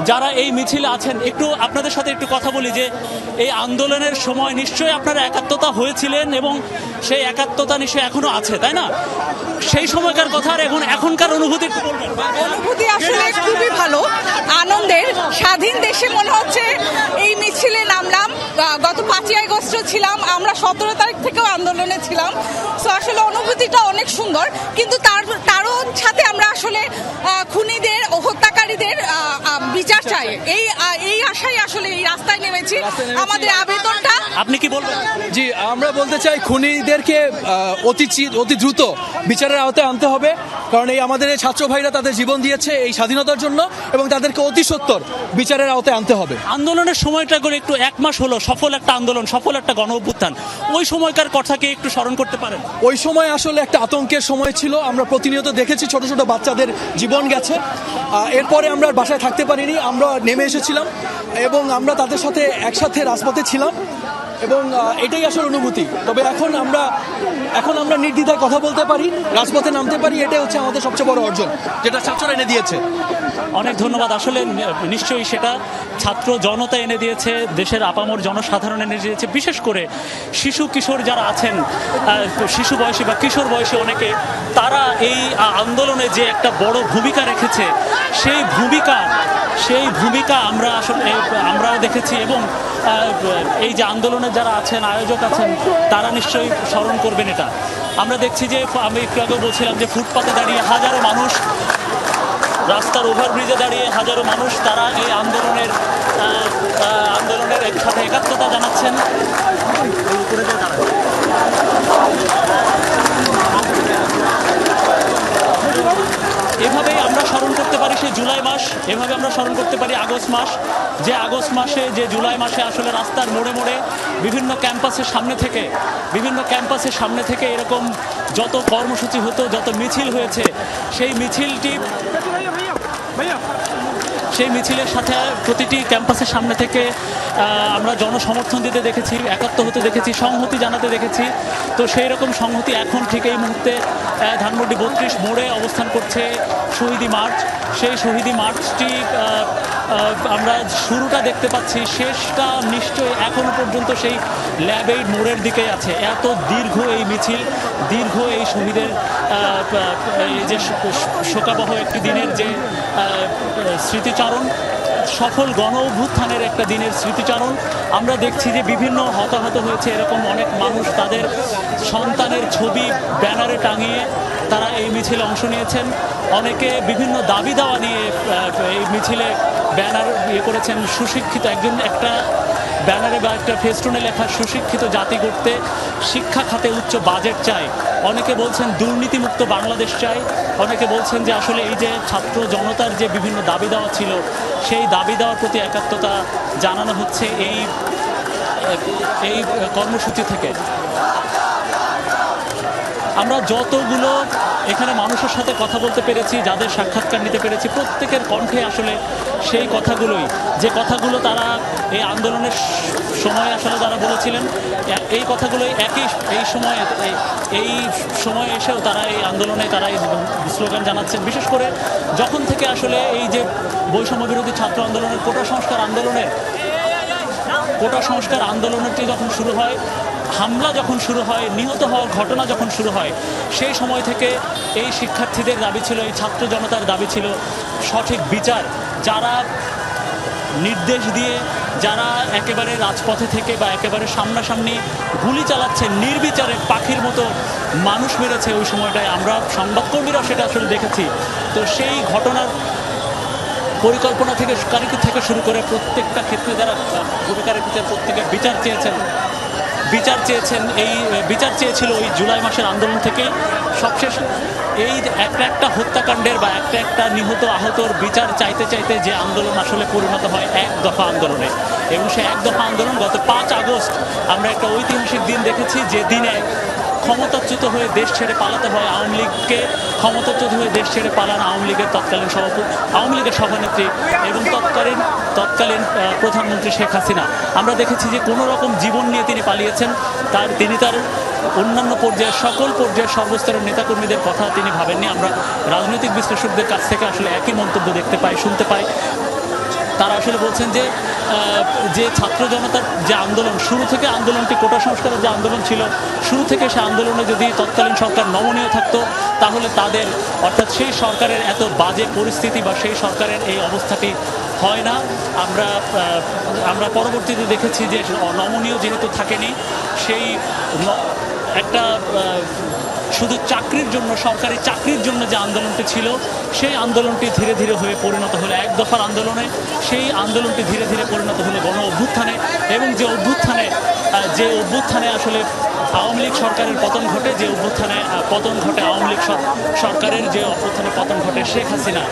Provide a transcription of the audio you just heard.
যারা এই মিছিলে আছেন একটু আপনাদের সাথে একটু কথা বলি যে এই আন্দোলনের সময় নিশ্চয়ই আপনারা একাত্মতা হয়েছিলেন এবং সেই একাত্মতা নিশ্চয়ই এখনো আছে, তাই না? সেই সময়কার কথা আর এখনকার অনুভূতি একটু বলবেন। অনুভূতি আসলে খুবই ভালো, আনন্দের। স্বাধীন দেশে মনে হচ্ছে এই মিছিলে নামলাম। গত 5ই আগস্ট ছিলাম, আমরা 17 তারিখ থেকেও আন্দোলনে ছিলাম। সো আসলে অনুভূতিটা অনেক সুন্দর, কিন্তু তারও সাথে আমরা আসলে খুনিদের ও হত্যাকারীদের বিচার চাই, এই আশায় আসলে এই রাস্তায় নেমেছি। আমাদের আবেদনটা আপনি কি বলবেন? জি, আমরা বলতে চাই খুনিদেরকে অতি দ্রুত বিচারের আওতায় আনতে হবে, কারণ এই আমাদের এই ছাত্র ভাইরা তাদের জীবন দিয়েছে এই স্বাধীনতার জন্য, এবং তাদেরকে অতি সত্বর বিচারের আওতায় আনতে হবে। আন্দোলনের সময়টা করে একটু 1 মাস হলো, সফল একটা আন্দোলন, সফল একটা গণ অভ্যুত্থান, ওই সময়কার কথাকে একটু স্মরণ করতে পারেন? ওই সময় আসলে একটা আতঙ্কের সময় ছিল। আমরা প্রতিনিয়ত দেখেছি ছোট ছোট বাচ্চাদের জীবন গেছে। এরপরে আমরা বাসায় থাকতে পারিনি, আমরা নেমে এসেছিলাম এবং আমরা তাদের সাথে একসাথে রাজপথে ছিলাম, এবং এটাই আসলে অনুভূতি। তবে এখন আমরা নির্দ্বিধায় কথা বলতে পারি, রাজপথে নামতে পারি, এটাই হচ্ছে আমাদের সবচেয়ে বড় অর্জন, যেটা ছাত্ররা এনে দিয়েছে। অনেক ধন্যবাদ। আসলে নিশ্চয়ই সেটা ছাত্র জনতা এনে দিয়েছে, দেশের আপামর জনসাধারণ এনে দিয়েছে। বিশেষ করে শিশু কিশোর যারা আছেন, শিশু বয়সী বা কিশোর বয়সী অনেকে, তারা এই আন্দোলনে যে একটা বড় ভূমিকা রেখেছে, সেই ভূমিকা আমরাও দেখেছি, এবং এই যে আন্দোলনে যারা আছেন, আয়োজক আছেন, তারা নিশ্চয়ই স্মরণ করবেন এটা। আমরা দেখছি যে আমি একটু আগে বলছিলাম যে ফুটপাতে দাঁড়িয়ে হাজারো মানুষ, রাস্তার ওভারব্রিজে দাঁড়িয়ে হাজারো মানুষ, তারা এই আন্দোলনের সাথে একাত্মতা জানাচ্ছেন। এভাবেই আমরা স্মরণ করতে পারি সেই জুলাই মাস, এভাবে আমরা স্মরণ করতে পারি আগস্ট মাস, যে জুলাই মাসে আসলে রাস্তার মোড়ে মোড়ে বিভিন্ন ক্যাম্পাসের সামনে থেকে এরকম যত কর্মসূচি হতো, যত মিছিল হয়েছে, সেই মিছিলের সাথে প্রতিটি ক্যাম্পাসের সামনে থেকে আমরা জনসমর্থন দিতে দেখেছি, একাত্ম হতে দেখেছি, সংহতি জানাতে দেখেছি। তো সেই রকম সংহতি এখন ঠিক এই মুহূর্তে ধানমন্ডি 32 মোড়ে অবস্থান করছে শহীদি মার্চ। সেই শহীদি মার্চটি আমরা শুরুটা দেখতে পাচ্ছি, শেষটা নিশ্চয়ই এখনো পর্যন্ত সেই ল্যাব এইড মোড়ের দিকে আছে। এত দীর্ঘ এই মিছিল, দীর্ঘ এই শহীদের এই যে শোকাবহ একটি দিনের যে স্মৃতিচারণ, সফল গণ অভ্যুত্থানের একটা দিনের স্মৃতিচারণ। আমরা দেখছি যে বিভিন্ন হতাহত হয়েছে এরকম অনেক মানুষ তাদের সন্তানের ছবি ব্যানারে টাঙিয়ে তারা এই মিছিলে অংশ নিয়েছেন। অনেকে বিভিন্ন দাবি দাওয়া নিয়ে এই মিছিলে ব্যানার করেছেন। সুশিক্ষিত একটা ব্যানারে বা একটা ফেস্টুনে লেখা সুশিক্ষিত জাতি গড়তে শিক্ষা খাতে উচ্চ বাজেট চাই। অনেকে বলছেন দুর্নীতিমুক্ত বাংলাদেশ চাই। অনেকে বলছেন যে আসলে এই যে ছাত্র জনতার যে বিভিন্ন দাবি দেওয়া ছিল, সেই দাবি দেওয়ার প্রতি একাত্মতা জানানো হচ্ছে এই কর্মসূচি থেকে। আমরা যতগুলো এখানে মানুষের সাথে কথা বলতে পেরেছি, যাদের সাক্ষাৎকার নিতে পেরেছি, প্রত্যেকের কণ্ঠে আসলে সেই কথাগুলোই, যে কথাগুলো তারা এই আন্দোলনের সময় আসলে তারা বলেছিলেন, এই কথাগুলোই এই সময় এসেও তারা এই আন্দোলনে তারা এই স্লোগান জানাচ্ছেন। বিশেষ করে যখন থেকে আসলে এই যে বৈষম্য বিরোধী ছাত্র আন্দোলনের কোটা সংস্কার আন্দোলনটি যখন শুরু হয়, হামলা যখন শুরু হয়, নিহত হওয়ার ঘটনা যখন শুরু হয়, সেই সময় থেকে এই শিক্ষার্থীদের দাবি ছিল, এই ছাত্র জনতার দাবি ছিল সঠিক বিচার। যারা নির্দেশ দিয়ে, যারা একেবারে রাজপথে থেকে বা একেবারে সামনাসামনি গুলি চালাচ্ছে, নির্বিচারে পাখির মতো মানুষ মেরেছে, ওই সময়টায় আমরা সংবাদকর্মীরা সেটা আসলে দেখেছি। তো সেই ঘটনার পরিকল্পনা থেকে শুরু করে প্রত্যেকটা ক্ষেত্রে যারা ভূমিকা রেখেছেন, প্রত্যেকের বিচার চেয়েছিল ওই জুলাই মাসের আন্দোলন থেকে। সবশেষ এই একটা হত্যাকাণ্ডের বা একটা নিহত আহতর বিচার চাইতে চাইতে যে আন্দোলন আসলে পরিণত হয় এক দফা আন্দোলনে, এবং সে এক দফা আন্দোলন গত 5 আগস্ট আমরা একটা ঐতিহাসিক দিন দেখেছি, যে দিনে ক্ষমতাচ্যুত হয়ে দেশ ছেড়ে পালাতে হয় আওয়ামী লীগকে, ক্ষমতাচ্যুত হয়ে দেশ ছেড়ে পালান আওয়ামী লীগের তৎকালীন সভানেত্রী এবং তৎকালীন প্রধানমন্ত্রী শেখ হাসিনা। আমরা দেখেছি যে কোনো রকম জীবন নিয়ে তিনি পালিয়েছেন। তিনি তার অন্যান্য সকল পর্যায়ের সর্বস্তরের নেতাকর্মীদের কথা তিনি ভাবেননি। আমরা রাজনৈতিক বিশ্লেষকদের কাছ থেকে আসলে একই মন্তব্য দেখতে পাই, শুনতে পাই। তারা আসলে বলছেন যে যে ছাত্র জনতার যে আন্দোলন, শুরু থেকে আন্দোলনটি কোটা সংস্কারের যে আন্দোলন ছিল, শুরু থেকে সে আন্দোলনে যদি তৎকালীন সরকার নমনীয় থাকতো তাহলে তাদের, অর্থাৎ সেই সরকারের এত বাজে পরিস্থিতি বা সেই সরকারের এই অবস্থাটি হয় না। আমরা পরবর্তীতে দেখেছি যে নমনীয় যেহেতু থাকেনি, সেই একটা শুধু চাকরির জন্য, সরকারি চাকরির জন্য যে আন্দোলনটি ছিল, সেই আন্দোলনটি ধীরে ধীরে হয়ে পরিণত হলো এক দফার আন্দোলনে, সেই আন্দোলনটি ধীরে ধীরে পরিণত হলো গণ অভ্যুত্থানে, এবং যে অভ্যুত্থানে আসলে আওয়ামী লীগ সরকারের পতন ঘটে, যে অভ্যুত্থানে পতন ঘটে আওয়ামী লীগ সরকারের, যে অভ্যুত্থানে পতন ঘটে শেখ হাসিনা।